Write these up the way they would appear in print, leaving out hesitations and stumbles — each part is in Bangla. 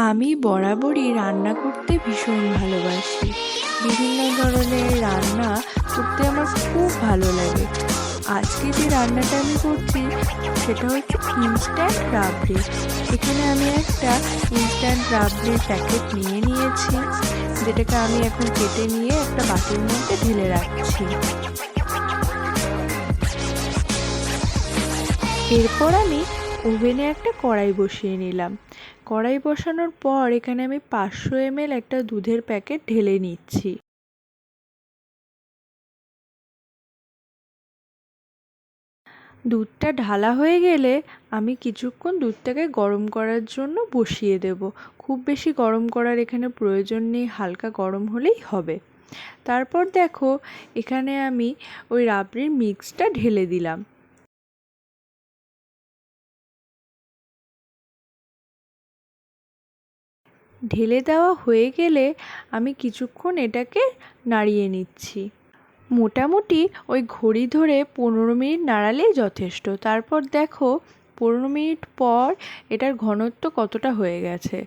আমি বরাবরই রান্না করতে ভীষণ ভালোবাসি। বিভিন্ন ধরনের রান্না করতে আমার খুব ভালো লাগে। আজকে যে রান্নাটা আমি করছি সেটা হচ্ছে ইনস্ট্যান্ট রাবড়ি। এখানে আমি একটা ইনস্ট্যান্ট রাবড়ির প্যাকেট নিয়ে নিয়েছি, যেটাকে আমি এখন কেটে নিয়ে একটা বাটির মধ্যে ঢেলে রাখছি। এরপর আমি ওভেনে একটা কড়াই বসিয়ে নিলাম। কড়াই বসানোর পর এখানে আমি 500 ml একটা দুধের প্যাকেট ঢেলে নিচ্ছি। দুধটা ঢালা হয়ে গেলে আমি কিছুক্ষণ দুধটাকে গরম করার জন্য বসিয়ে দেব। খুব বেশি গরম করার এখানে প্রয়োজন নেই, হালকা গরম হলেই হবে। তারপর দেখো এখানে আমি ওই রাবড়ির মিক্সটা ঢেলে দিলাম। ঢেলে দেওয়া হয়ে গেলে আমি কিছুক্ষণ এটাকে নাড়িয়ে নিচ্ছি। মোটামুটি ওই ঘড়ি ধরে 15 মিনিট নাড়ালেই যথেষ্ট। তারপর দেখো 15 মিনিট পর এটার ঘনত্ব কতটা হয়ে গেছে,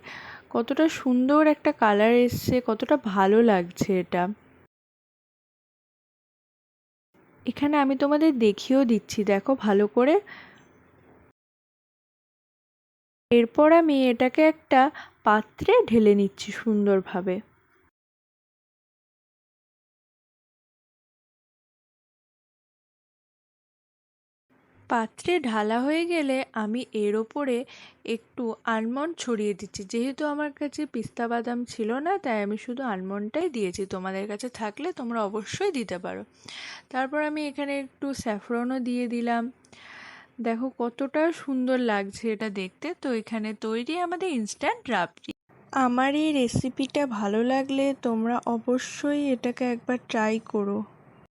কতটা সুন্দর একটা কালার এসছে, কতটা ভালো লাগছে এটা। এখানে আমি তোমাদের দেখিয়েও দিচ্ছি, দেখো ভালো করে। এরপর আমি এটাকে একটা পাত্রে ঢেলে নিচ্ছি সুন্দরভাবে। পাত্রে ঢালা হয়ে গেলে আমি এর ওপরে একটু আলমন্ড ছড়িয়ে দিচ্ছি। যেহেতু আমার কাছে পিস্তা বাদাম ছিল না, তাই আমি শুধু আলমন্ডটাই দিয়েছি। তোমাদের কাছে থাকলে তোমরা অবশ্যই দিতে পারো। তারপর আমি এখানে একটু স্যাফরনও দিয়ে দিলাম। দেখো কতটা সুন্দর লাগছে এটা দেখতে। তো এখানে তৈরি আমাদের ইনস্ট্যান্ট রাবড়ি। আমার এই রেসিপিটা ভালো লাগলে তোমরা অবশ্যই এটাকে একবার ট্রাই করো।